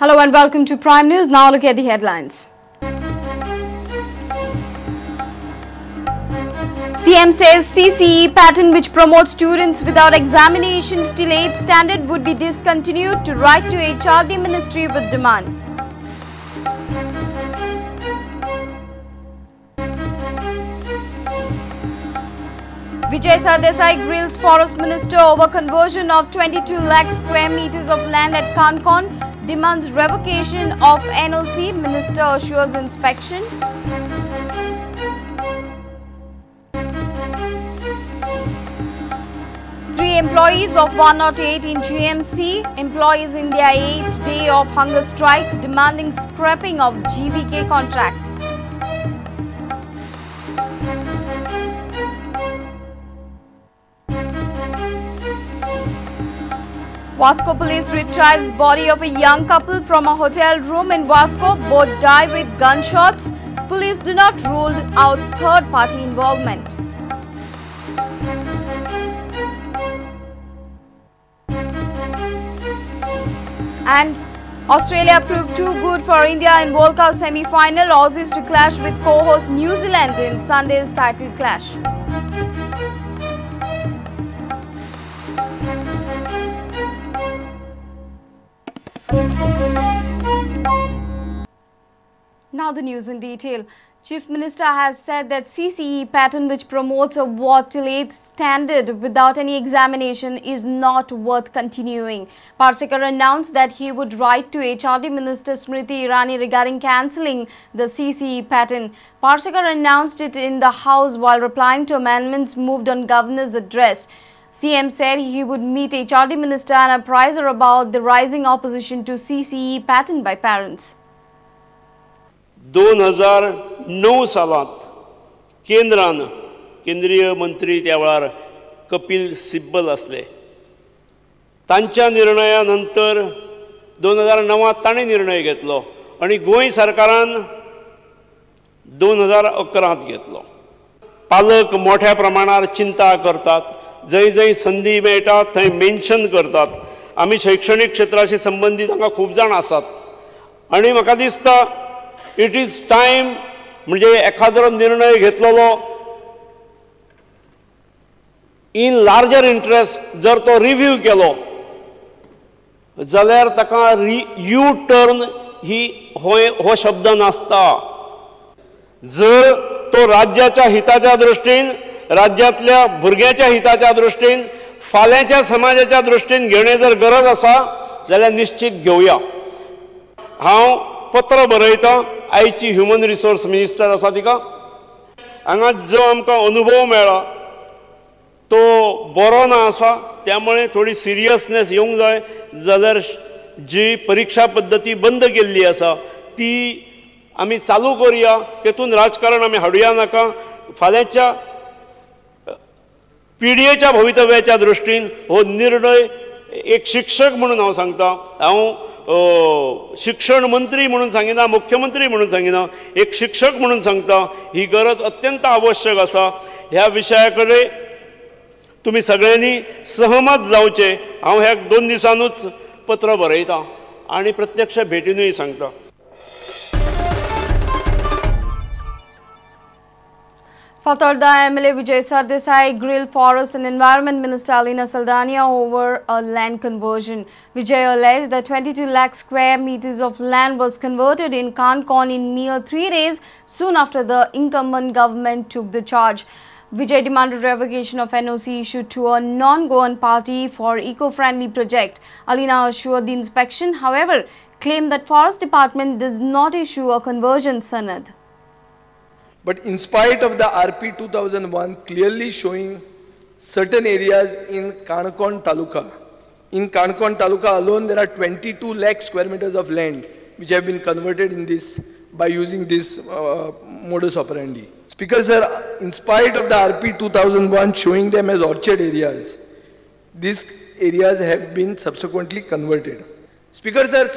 Hello and welcome to Prime News. Now look at the headlines. CM says CCE pattern which promotes students without examinations till 8th standard would be discontinued to write to HRD Ministry with demand. Vijay Sardesai grills Forest Minister over conversion of 22 lakh square meters of land at Kankon, demands revocation of NOC, Minister assures inspection. Three employees of 108 in GMC, employees in their 8th day of hunger strike, demanding scrapping of GVK contract. Vasco police retrieves body of a young couple from a hotel room in Vasco. Both die with gunshots. Police do not rule out third-party involvement. And Australia proved too good for India in World Cup semi-final. Aussies to clash with co-host New Zealand in Sunday's title clash. Now the news in detail. Chief Minister has said that CCE pattern which promotes a what till 8th standard without any examination is not worth continuing. Parsekar announced that he would write to HRD Minister Smriti Irani regarding cancelling the CCE pattern. Parsekar announced it in the House while replying to amendments moved on Governor's address. CM said he would meet HRD Minister and apprise her about the rising opposition to CCE pattern by parents. 2009 सालांत केंद्रान केंद्रीय मंत्री त्या वेळार कपिल सिब्बल असले. तांच्या निर्णया नंतर 2009 ताणें निर्णय घेतलो आणि गोंय सरकारान 2011 घेतलो. पालक मोठ्या प्रमाणावर चिंता करतात, जंय जंय संधी मेळटा थंय मेन्शन करतात. आमी शैक्षणिक क्षेत्राशी संबंधित हांगा खूब जाण आसात आणि म्हाका दिसता इट इज टाइम म्हणजे एखादो निर्णय घेतलेलो इन लार्जर इंटरेस्ट जर तो रिव्यू केलो जाल्यार ताका यू टर्न ही हो शब्द नासता. जर तो राज्याच्या हिताच्या दृष्टीन, राज्यातल्या भुरग्याच्या हिताच्या दृष्टीन, फाल्यांच्या समाजाच्या दृष्टीन घेणे जर गरज आसा जाल्यार निश्चित घेवया. हांव पत्र बरयता आयची ह्युमन रिसोर्स मिनिस्टर आसा तिका. हांगा जो आमकां अनुभव मेळ्ळा तो बरो ना आसा, त्यामुळे थोडी सिरियसनेस येवंक जाय. जाल्यार जी परीक्षा पद्दती बंद केल्ली आसा ती आमी चालू करुया. तेतून राजकारण आमी हाडुया नाका. फाल्यांच्या पिडयेच्या भवितव्याच्या दृश्टीन हो निर्णय एक शिक्षक म्हणून हांव सांगता. हांव शिक्षण मंत्री म्हणून सांगिना, मुख्यमंत्री म्हणून सांगिना, एक शिक्षक म्हणून सांगता. ही गरज अत्यंत आवश्यक आसा. ह्या विशया कडेन तुमी सगळ्यांनी सहमत जावचे. हांव ह्या 2 दिसांनूच पत्र बरयता आणि प्रत्यक्ष भेटीनूय सांगता. Fatorda MLA Vijay Sardesai grilled Forest and Environment Minister Alina Saldania over a land conversion. Vijay alleged that 22 lakh square meters of land was converted in Kankon in mere 3 days soon after the incumbent government took the charge. Vijay demanded revocation of NOC issued to a non-Goan party for eco-friendly project. Alina assured the inspection, however, claimed that Forest Department does not issue a conversion sanad. But in spite of the RP 2001 clearly showing certain areas in Kankon Taluka, in Kankon Taluka alone there are 22 lakh square meters of land which have been converted in this by using this modus operandi. Speaker sir, in spite of the RP 2001 showing them as orchard areas, these areas have been subsequently converted. Speaker sir,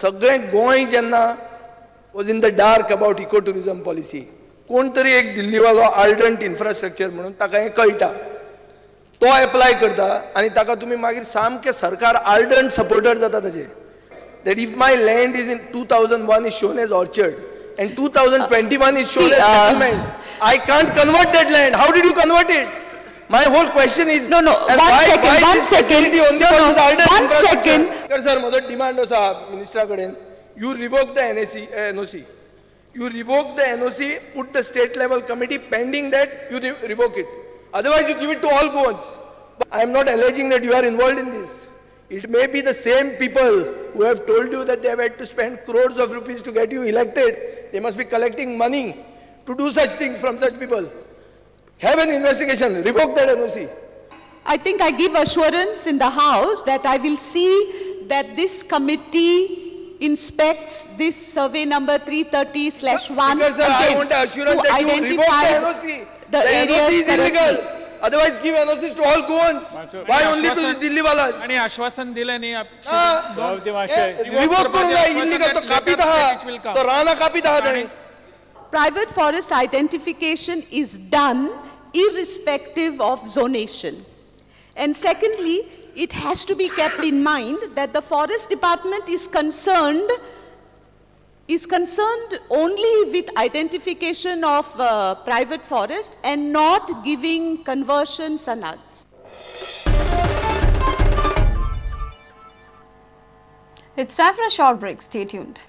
सगळे गोंय जेन्ना was in the dark about ecotourism policy, कोण तरी एक दिल्लीवालो आर्डंट infrastructure म्हणून ताका हें कळटा, तो एप्लाय करता आनी ताका तुमी मागीर सामके सरकार आर्डंट सपोर्टर जाता ताजे. that if my land is in 2001 is shown as orchard and 2021 is shown as settlement, I can't convert that land. How did you convert it? My whole question is one second. Sir, mother demand minister kaden. You revoke the NOC. You revoke the NOC, put the state level committee pending that you revoke it. Otherwise you give it to all Goans. I am not alleging that you are involved in this. It may be the same people who have told you that they have had to spend crores of rupees to get you elected. They must be collecting money to do such things from such people. Have an investigation, revoke that NOC. I think I give assurance in the House that I will see that this committee inspects this survey number 330/1 sir, I want assurance that you revoke the NOC. The NOC is illegal. Otherwise give NOCs to all Goans. Why only to the Delhi walas? आणि आश्वासन दिलं नाही revoke करूंगा illegal तो copy था तो Rana copy था. Private forest identification is done irrespective of zonation. And secondly, it has to be kept in mind that the forest department is concerned only with identification of private forest and not giving conversion sanads. It's time for a short break. Stay tuned.